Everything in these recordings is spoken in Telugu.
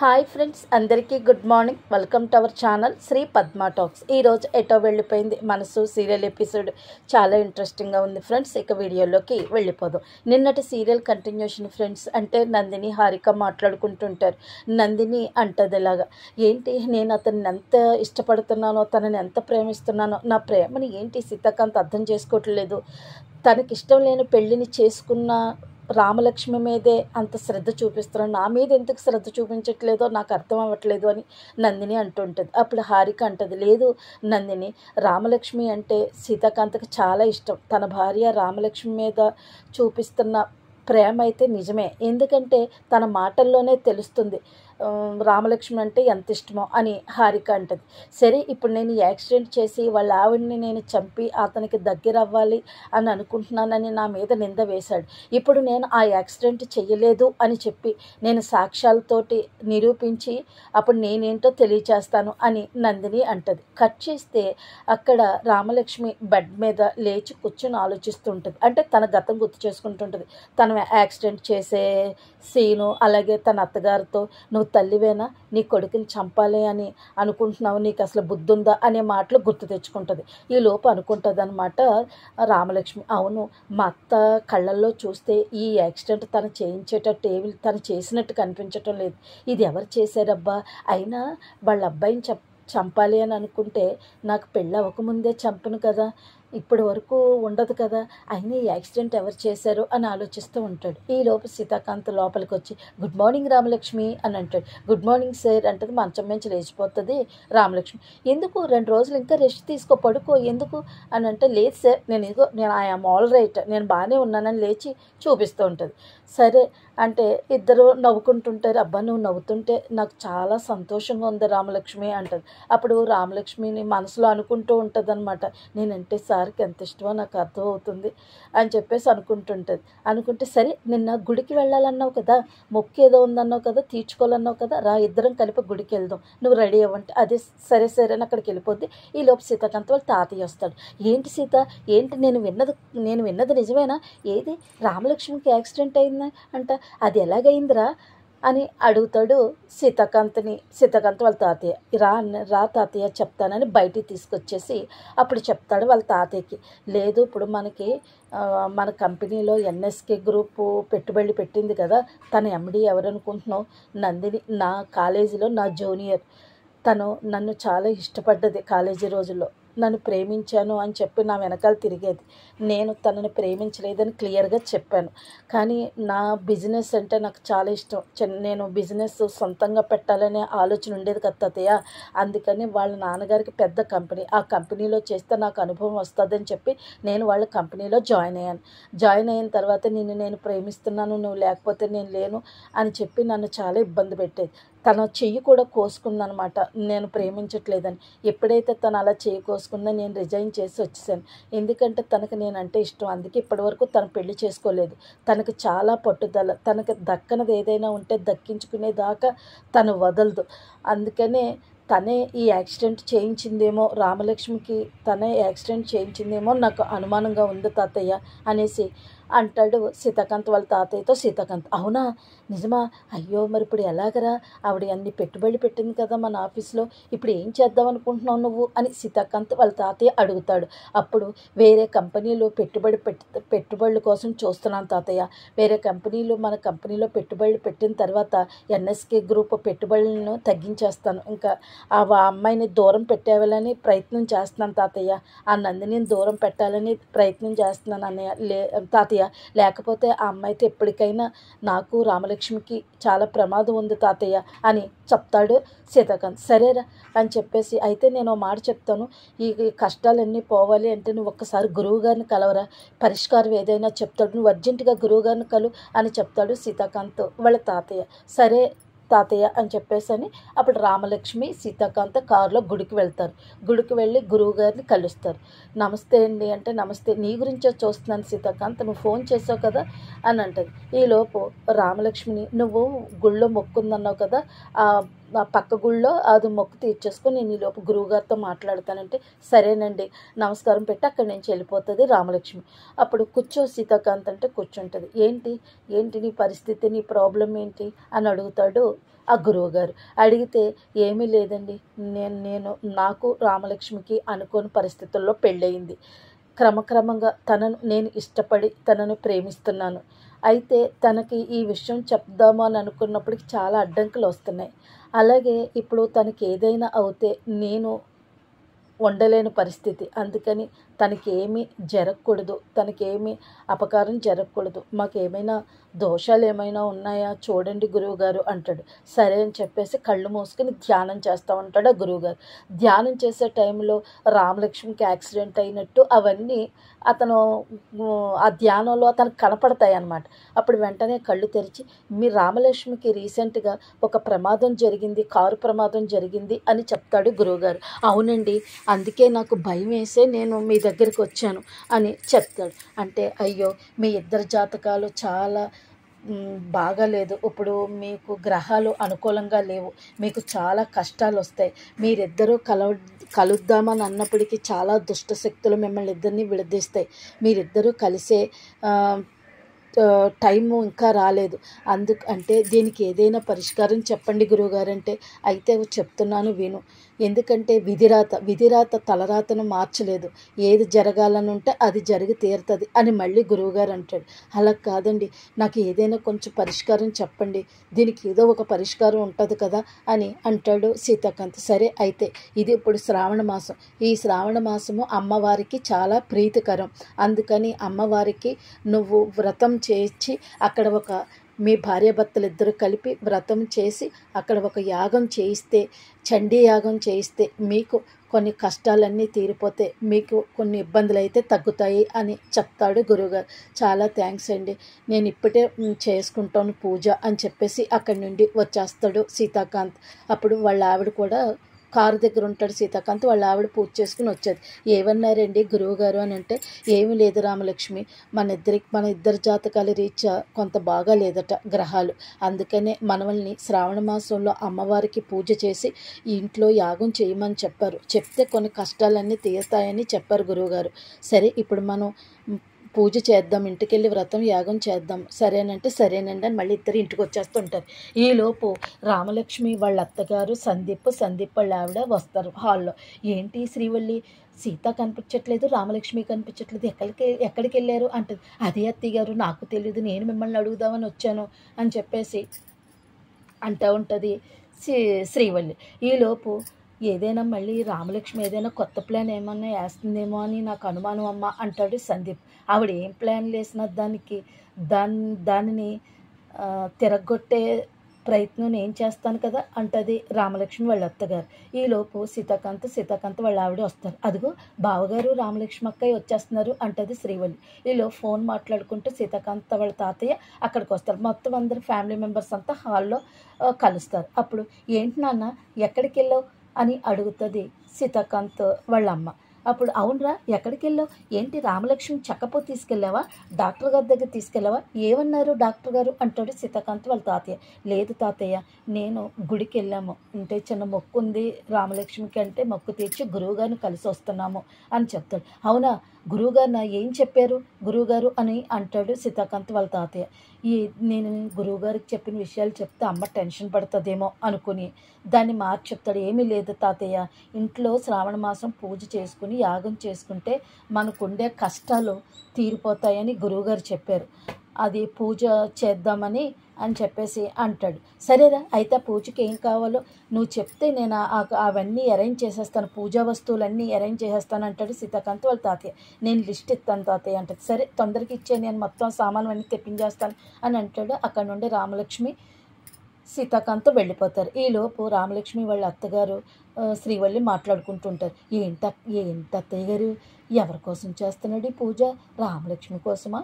హాయ్ ఫ్రెండ్స్, అందరికీ good morning. Welcome to our channel Sri Padma talks. ఈరోజు ఎటో వెళ్ళిపోయింది మనసు సీరియల్ ఎపిసోడ్ చాలా ఇంట్రెస్టింగ్గా ఉంది ఫ్రెండ్స్. ఇక వీడియోలోకి వెళ్ళిపోదాం. నిన్నటి సీరియల్ కంటిన్యూషన్ ఫ్రెండ్స్. అంటే నందిని హారిక మాట్లాడుకుంటుంటారు. నందిని అంటది ఇలాగా, ఏంటి నేను అతన్ని ఎంత ఇష్టపడుతున్నానో, తనని ఎంత ప్రేమిస్తున్నానో, నా ప్రేమని ఏంటి సీతాకాంత్ అర్థం చేసుకోవట్లేదు, తనకిష్టం లేని పెళ్ళిని చేసుకున్న రామలక్ష్మి మీదే అంత శ్రద్ధ చూపిస్తున్నాను, నా మీద ఎందుకు శ్రద్ధ చూపించట్లేదో నాకు అర్థం అవ్వట్లేదు అని నందిని అంటుంటుంది. అప్పుడు హారిక అంటది, లేదు నందిని, రామలక్ష్మి అంటే సీతాకాంత్కి చాలా ఇష్టం. తన భార్య రామలక్ష్మి మీద చూపిస్తున్న ప్రేమ అయితే నిజమే, ఎందుకంటే తన మాటల్లోనే తెలుస్తుంది రామలక్ష్మి అంటే ఎంత ఇష్టమో అని హారిక అంటది. సరే, ఇప్పుడు నేను యాక్సిడెంట్ చేసి వాళ్ళ ఆవిడని నేను చంపి అతనికి దగ్గర అవ్వాలి అని అనుకుంటున్నానని నా మీద నింద వేశాడు. ఇప్పుడు నేను ఆ యాక్సిడెంట్ చెయ్యలేదు అని చెప్పి నేను సాక్ష్యాలతోటి నిరూపించి అప్పుడు నేనేంటో తెలియచేస్తాను అని నందిని అంటది. కట్ చేస్తే అక్కడ రామలక్ష్మి బెడ్ మీద లేచి కూర్చొని ఆలోచిస్తుంటుంది. అంటే తన గతం గుర్తు చేసుకుంటుంటుంది. తన యాక్సిడెంట్ చేసే సీను, అలాగే తన అత్తగారితో నువ్వు తల్లివేనా, నీ కొడుకుని చంపాలి అని అనుకుంటున్నావు, నీకు అసలు బుద్ధి ఉందా అనే మాటలు గుర్తు తెచ్చుకుంటుంది. ఈ లోపు అనుకుంటుంది అనమాట రామలక్ష్మి, అవును మా అత్త కళ్ళల్లో చూస్తే ఈ యాక్సిడెంట్ తను చేయించేటట్టు తను చేసినట్టు కనిపించటం లేదు. ఇది ఎవరు చేశారబ్బా, అయినా వాళ్ళ అబ్బాయిని చంపాలి అని అనుకుంటే నాకు పెళ్ళి అవ్వకముందే చంపను కదా, ఇప్పటి వరకు ఉండదు కదా, అయినా ఈ యాక్సిడెంట్ ఎవరు చేశారు అని ఆలోచిస్తూ ఉంటాడు. ఈ లోపు సీతాకాంత్ లోపలికి వచ్చి గుడ్ మార్నింగ్ రామలక్ష్మి అని అంటాడు. గుడ్ మార్నింగ్ సార్ అంటది. మంచం నుంచి లేచిపోతుంది రామలక్ష్మి. ఎందుకు 2 రోజులు ఇంకా రెస్ట్ తీసుకో, పడుకో ఎందుకు అని అంటే, లేదు సార్ నేను ఐఎమ్ ఆల్ రైట్, నేను బాగానే ఉన్నానని లేచి చూపిస్తూ ఉంటుంది. సరే అంటే ఇద్దరు నవ్వుకుంటుంటారు. అబ్బా నువ్వు నవ్వుతుంటే నాకు చాలా సంతోషంగా ఉంది రామలక్ష్మి అంటది. అప్పుడు రామలక్ష్మిని మనసులో అనుకుంటూ ఉంటుంది అనమాట, నేనంటే సార్కి ఎంత ఇష్టమో నాకు అర్థమవుతుంది అని చెప్పేసి అనుకుంటుంటుంది. అనుకుంటే సరే నిన్న గుడికి వెళ్ళాలన్నావు కదా, మొక్కు ఏదో ఉందన్నావు కదా, తీర్చుకోవాలన్నావు కదా, రా ఇద్దరం కలిపి గుడికి వెళ్దాం, నువ్వు రెడీ అవ్వంటే అదే సరే సరే అని అక్కడికి వెళ్ళిపోద్ది. ఈ లోపు సీతాకాంత్ వాళ్ళ తాతయ్య వస్తాడు. ఏంటి సీత, ఏంటి నేను విన్నది నిజమేనా, ఏది రామలక్ష్మికి యాక్సిడెంట్ అయిందా అంట, అది ఎలాగైందిరా అని అడుగుతాడు సీతాకాంత్ వాళ్ళ తాతయ్య. రా తాతయ్య చెప్తానని బయటికి తీసుకొచ్చేసి అప్పుడు చెప్తాడు వాళ్ళ తాతయ్యకి. లేదు ఇప్పుడు మన కంపెనీలో ఎన్ఎస్కే గ్రూపు పెట్టుబడి పెట్టింది కదా, తన ఎండి ఎవరనుకుంటున్నావు, నందిని, నా కాలేజీలో నా జూనియర్. తను నన్ను చాలా ఇష్టపడ్డది, కాలేజీ రోజుల్లో నన్ను ప్రేమించాను అని చెప్పి నా వెనకాల తిరిగేది. నేను తనని ప్రేమించలేదని క్లియర్గా చెప్పాను. కానీ నా బిజినెస్ అంటే నాకు చాలా ఇష్టం, నేను బిజినెస్ సొంతంగా పెట్టాలనే ఆలోచన ఉండేది కదా తాతయ్య, అందుకని వాళ్ళ నాన్నగారికి పెద్ద కంపెనీ, ఆ కంపెనీలో చేస్తే నాకు అనుభవం వస్తుందని చెప్పి నేను వాళ్ళ కంపెనీలో జాయిన్ అయిన తర్వాత నేను ప్రేమిస్తున్నాను, నువ్వు లేకపోతే నేను లేను అని చెప్పి నన్ను చాలా ఇబ్బంది పెట్టేది. తన చెయ్యి కూడా కోసుకుందనమాట నేను ప్రేమించట్లేదని. ఎప్పుడైతే తను అలా చెయ్యి కోసుకుందో నేను రిజైన్ చేసి వచ్చేసాను, ఎందుకంటే తనకు నేనంటే ఇష్టం. అందుకే ఇప్పటివరకు తను పెళ్లి చేసుకోలేదు. తనకు చాలా పట్టుదల, తనకు దక్కనది ఏదైనా ఉంటే దక్కించుకునేదాకా తను వదలదు. అందుకనే తనే ఈ యాక్సిడెంట్ చేయించిందేమో, రామలక్ష్మికి తనే యాక్సిడెంట్ చేయించిందేమో నాకు అనుమానంగా ఉంది తాతయ్య అనేసి అంటాడు సీతాకాంత్ వాళ్ళ తాతయ్యతో. సీతాకాంత్, అవునా నిజమా, అయ్యో మరి ఇప్పుడు ఎలాగరా, ఆవిడ అన్ని పెట్టుబడి పెట్టింది కదా మన ఆఫీస్లో, ఇప్పుడు ఏం చేద్దాం అనుకుంటున్నావు నువ్వు అని సీతాకాంత్ వాళ్ళ తాతయ్య అడుగుతాడు. అప్పుడు వేరే కంపెనీలో పెట్టుబడుల కోసం చూస్తున్నాను తాతయ్య, వేరే కంపెనీలు మన కంపెనీలో పెట్టుబడులు పెట్టిన తర్వాత ఎన్ఎస్కే గ్రూప్ పెట్టుబడులను తగ్గించేస్తాను, ఇంకా ఆ అమ్మాయిని దూరం పెట్టేవాలని ప్రయత్నం చేస్తున్నాను తాతయ్య, ఆ నందినిని దూరం పెట్టాలని ప్రయత్నం చేస్తున్నాను అన్నయ్య తాతయ్య, లేకపోతే ఆ అమ్మాయితో ఎప్పటికైనా నాకు రామలక్ష్మికి చాలా ప్రమాదం ఉంది తాతయ్య అని చెప్తాడు సీతాకాంత్. సరేరా అని చెప్పేసి, అయితే నేను మాట చెప్తాను, ఈ కష్టాలన్నీ పోవాలి అంటే నువ్వు ఒక్కసారి గురువు గారిని కలవరా, పరిష్కారం ఏదైనా చెప్తాడు, నువ్వు అర్జెంటుగా గురువు గారిని కలు అని చెప్తాడు సీతాకాంత్ వాళ్ళ తాతయ్య. సరే తాతయ్య అని చెప్పేసి అప్పుడు రామలక్ష్మి సీతాకాంత్ కారులో గుడికి వెళ్తారు. గుడికి వెళ్ళి గురువు గారిని కలుస్తారు. నమస్తే అండి అంటే, నమస్తే, నీ గురించే చూస్తున్నాను సీతాకాంత్, నువ్వు ఫోన్ చేసావు కదా అని అంటది. ఈలోపు రామలక్ష్మిని, నువ్వు గుళ్ళో మొక్కుందన్నావు కదా, ఆ పక్క గుళ్ళో అది మొక్కు తీర్చేసుకొని నేను ఈలోపు గురువుగారితో మాట్లాడతానంటే, సరేనండి నమస్కారం పెట్టి అక్కడి నుంచి వెళ్ళిపోతుంది రామలక్ష్మి. అప్పుడు కూర్చో సీతాకాంత్ అంటే కూర్చుంటుంది. ఏంటి నీ పరిస్థితి, నీ ప్రాబ్లం ఏంటి అని అడుగుతాడు ఆ గురువుగారు. అడిగితే ఏమీ లేదండి, నేను నాకు రామలక్ష్మికి అనుకోని పరిస్థితుల్లో పెళ్ళయింది. క్రమక్రమంగా తనను నేను ఇష్టపడి తనను ప్రేమిస్తున్నాను. అయితే తనకి ఈ విషయం చెప్దాము అని అనుకున్నప్పటికి చాలా అడ్డంకులు వస్తున్నాయి. అలాగే ఇప్పుడు తనకి ఏదైనా అవుతే నేను ఉండలేని పరిస్థితి. అందుకని తనకేమీ జరగకూడదు, తనకేమీ అపకారం జరగకూడదు, మాకేమైనా దోషాలు ఏమైనా ఉన్నాయా చూడండి గురువుగారు అంటాడు. సరే అని చెప్పేసి కళ్ళు మూసుకుని ధ్యానం చేస్తూ ఉంటాడు ఆ గురువుగారు. ధ్యానం చేసే టైంలో రామలక్ష్మికి యాక్సిడెంట్ అయినట్టు అవన్నీ అతను ఆ ధ్యానంలో అతనికి కనపడతాయి అన్నమాట. అప్పుడు వెంటనే కళ్ళు తెరిచి, మీ రామలక్ష్మికి రీసెంట్గా ఒక ప్రమాదం జరిగింది, కారు ప్రమాదం జరిగింది అని చెప్తాడు గురువుగారు. అవునండి, అందుకే నాకు భయం వేసే నేను మీ దగ్గరికి వచ్చాను అని చెప్తాడు. అంటే అయ్యో, మీ ఇద్దరి జాతకాలు చాలా బాగాలేదు, ఇప్పుడు మీకు గ్రహాలు అనుకూలంగా లేవు, మీకు చాలా కష్టాలు వస్తాయి, మీరిద్దరూ కలుద్దామని అన్నప్పటికీ చాలా దుష్ట శక్తులు మిమ్మల్ని ఇద్దరిని విడదీస్తాయి, మీరిద్దరూ కలిసే టైము ఇంకా రాలేదు, అంటే దీనికి ఏదైనా పరిష్కారం చెప్పండి గురువుగారంటే, అయితే చెప్తున్నాను విను, ఎందుకంటే విధిరాత తలరాతను మార్చలేదు, ఏది జరగాలని ఉంటే అది జరిగి తీరుతుంది అని మళ్ళీ గురువుగారు అంటాడు. అలా కాదండి, నాకు ఏదైనా కొంచెం పరిష్కారం చెప్పండి, దీనికి ఏదో ఒక పరిష్కారం ఉంటుంది కదా అని అంటాడు సీతాకాంత్. సరే అయితే ఇది ఇప్పుడు శ్రావణ మాసం, ఈ శ్రావణ మాసము అమ్మవారికి చాలా ప్రీతికరం, అందుకని అమ్మవారికి నువ్వు వ్రతం చేయించి అక్కడ మీ భార్యాభర్తలు ఇద్దరు కలిపి వ్రతం చేసి అక్కడ ఒక యాగం చేయిస్తే, చండీ యాగం చేయిస్తే మీకు కొన్ని కష్టాలన్నీ తీరిపోతే, మీకు కొన్ని ఇబ్బందులు అయితే తగ్గుతాయి అని చెప్తాడు గురువుగారు. చాలా థ్యాంక్స్ అండి, నేను ఇప్పుడే చేసుకుంటాను పూజ అని చెప్పేసి అక్కడి నుండి వచ్చేస్తాడు సీతాకాంత్. అప్పుడు వాళ్ళ ఆవిడ కూడా కారు దగ్గర ఉంటాడు సీతాకాంత్. వాళ్ళ ఆవిడ పూజ చేసుకుని వచ్చేది. ఏమన్నారండి గురువుగారు అని అంటే, ఏమీ లేదు రామలక్ష్మి, మన ఇద్దరి జాతకాల రీత్యా కొంత బాగా లేదట గ్రహాలు, అందుకనే మనవల్ని శ్రావణ మాసంలో అమ్మవారికి పూజ చేసి ఇంట్లో యాగం చేయమని చెప్పారు, చెప్తే కొన్ని కష్టాలన్నీ తీరుతాయని చెప్పారు గురువుగారు. సరే ఇప్పుడు మనం పూజ చేద్దాం, ఇంటికెళ్ళి వ్రతం యాగం చేద్దాం, సరేనంటే సరేనండి అని మళ్ళీ ఇద్దరు ఇంటికి వచ్చేస్తుంటారు. ఈలోపు రామలక్ష్మి వాళ్ళ అత్తగారు సందీప్ వాళ్ళ ఆవిడ వస్తారు హాల్లో. ఏంటి శ్రీవల్లి, సీత కనిపించట్లేదు, రామలక్ష్మి కనిపించట్లేదు, ఎక్కడికి వెళ్ళారు అంటది. అదే అత్తయ్య గారు, నాకు తెలియదు, నేను మిమ్మల్ని అడుగుదామని వచ్చాను అని చెప్పేసి అంటూ ఉంటుంది శ్రీవల్లి. ఈలోపు ఏదైనా మళ్ళీ రామలక్ష్మి ఏదైనా కొత్త ప్లాన్ ఏమన్నా వేస్తుందేమో అని నాకు అనుమానం అమ్మ అంటాడు సందీప్. ఆవిడ ఏం ప్లాన్లు వేసినా దానిని తిరగొట్టే ప్రయత్నం నేను చేస్తాను కదా అంటది రామలక్ష్మి వాళ్ళ అత్తగారు. ఈలోపు సీతాకాంత్ వాళ్ళ ఆవిడ వస్తారు. అదిగో బావగారు రామలక్ష్మి అక్కయ్య వచ్చేస్తున్నారు అంటది శ్రీవల్లి. ఈలో ఫోన్ మాట్లాడుకుంటూ సీతాకాంత్ వాళ్ళ తాతయ్య అక్కడికి వస్తారు. మొత్తం అందరు ఫ్యామిలీ మెంబర్స్ అంతా హాల్లో కలుస్తారు. అప్పుడు ఏంటి నాన్న ఎక్కడికి వెళ్ళావు అని అడుగుతుంది సీతాకాంత్ వాళ్ళ అమ్మ. అప్పుడు అవునరా ఎక్కడికి వెళ్ళావు, ఏంటి రామలక్ష్మి చక్కపో తీసుకెళ్ళావా, డాక్టర్ గారి దగ్గర తీసుకెళ్ళావా, ఏమన్నారు డాక్టర్ గారు అంటాడు సీతాకాంత్ వాళ్ళ తాతయ్య. లేదు తాతయ్య, నేను గుడికి వెళ్ళాము, అంటే చిన్న మొక్కు ఉంది రామలక్ష్మికి, అంటే మొక్కు తీర్చి గురువుగారిని కలిసి వస్తున్నాము అని చెప్తాడు. అవునా, గురువుగారు ఏం చెప్పారు గురువుగారు అని అంటాడు సీతాకాంత్ వాళ్ళ తాతయ్య. నేను గురువుగారికి చెప్పిన విషయాలు చెప్తే అమ్మ టెన్షన్ పడుతుందేమో అనుకుని దాన్ని మార్చి చెప్తాడు. ఏమీ లేదు తాతయ్య, ఇంట్లో శ్రావణ మాసం పూజ చేసుకుని యాగం చేసుకుంటే మనకుండే కష్టాలు తీరిపోతాయని గురువుగారు చెప్పారు, అది పూజ చేద్దామని అని చెప్పేసి అంటాడు. సరేరా, అయితే పూజకి ఏం కావాలో నువ్వు చెప్తే నేను అవన్నీ అరేంజ్ చేసేస్తాను, పూజా వస్తువులన్నీ అరేంజ్ చేసేస్తాను అంటాడు సీతాకాంత్ వాళ్ళ తాతయ్య. నేను లిస్ట్ ఇస్తాను తాతయ్య అంటది. సరే తొందరగా ఇచ్చే, నేను మొత్తం సామాను అన్నీ తెప్పించేస్తాను అని అంటాడు. అక్కడ నుండి రామలక్ష్మి సీతాకాంత్ వెళ్ళిపోతారు. ఈలోపు రామలక్ష్మి వాళ్ళ అత్తగారు శ్రీవల్లి మాట్లాడుకుంటుంటారు. ఏంటి అత్తయ్య గారు, ఎవరి కోసం చేస్తున్నాడు ఈ పూజ, రామలక్ష్మి కోసమా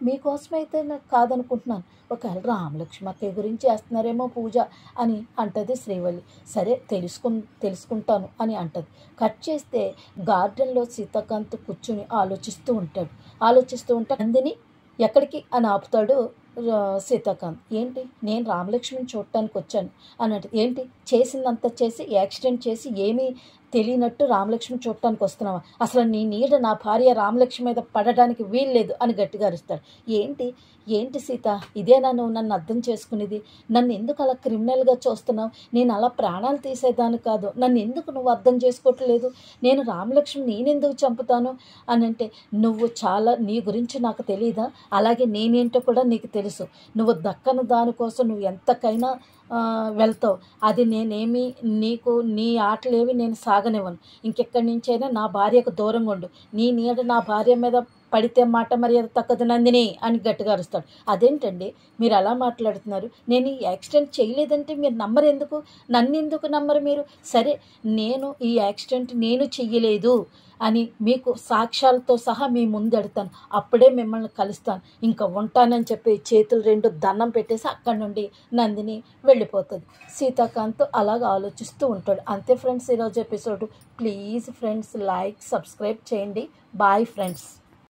మీకోసమైతే నాకు కాదనుకుంటున్నాను, ఒకవేళ రామలక్ష్మి అత్తయ్య గురించి చేస్తున్నారేమో పూజ అని అంటది శ్రీవల్లి. సరే తెలుసుకుంటాను అని అంటది. కట్ చేస్తే గార్డెన్లో సీతాకాంత్ కూర్చుని ఆలోచిస్తూ ఉంటే నందిని ఎక్కడికి అని ఆపుతాడు సీతాకాంత్. ఏంటి, నేను రామలక్ష్మిని చూడటానికి వచ్చాను అన్నట్టు, ఏంటి చేసిందంతా చేసి యాక్సిడెంట్ చేసి ఏమీ తెలియనట్టు రామలక్ష్మి చూడటానికి వస్తున్నావా? అసలు నీ నీడ నా భార్య రామలక్ష్మి మీద పడడానికి వీల్లేదు అని గట్టిగా అరుస్తాడు. ఏంటి ఏంటి సీత, ఇదేనా నువ్వు నన్ను అర్థం చేసుకునేది? నన్ను ఎందుకు అలా క్రిమినల్గా చూస్తున్నావు? నేను అలా ప్రాణాలు తీసేదాన్ని కాదు. నన్ను ఎందుకు నువ్వు అర్థం చేసుకోవట్లేదు? నేను రామలక్ష్మి నేనెందుకు చంపుతాను అని అంటే, నువ్వు చాలా నీ గురించి నాకు తెలియదా? అలాగే నేనేంటో కూడా నీకు తెలుసు. నువ్వు దక్కని దానికోసం నువ్వు ఎంతకైనా వెళ్తావు. అది నేనేమి నీకు నీ ఆటలేవి నేను సాగనివ్వను. ఇంకెక్కడి నుంచైనా నా భార్యకు దూరంగా ఉండు. నీ నీడ నా భార్య మీద పడితే మాట మర్యాద తక్కదు నందిని అని గట్టిగా అరుస్తాడు. అదేంటండి మీరు అలా మాట్లాడుతున్నారు? నేను ఈ యాక్సిడెంట్ చేయలేదంటే మీరు నమ్మరు ఎందుకు? నన్ను ఎందుకు నమ్మరు మీరు? సరే, నేను ఈ యాక్సిడెంట్ నేను చెయ్యలేదు అని మీకు సాక్ష్యాలతో సహా మీ ముందెడతాను. అప్పుడే మిమ్మల్ని కలుస్తాను. ఇంకా ఉంటానని చెప్పి చేతులు రెండు దండం పెట్టేసి అక్కడి నుండి నందిని వెళ్ళిపోతుంది. సీతాకాంత్ అలాగ ఆలోచిస్తూ ఉంటాడు. అంతే ఫ్రెండ్స్ ఈరోజు episode. Please friends like subscribe చేయండి. Bye friends.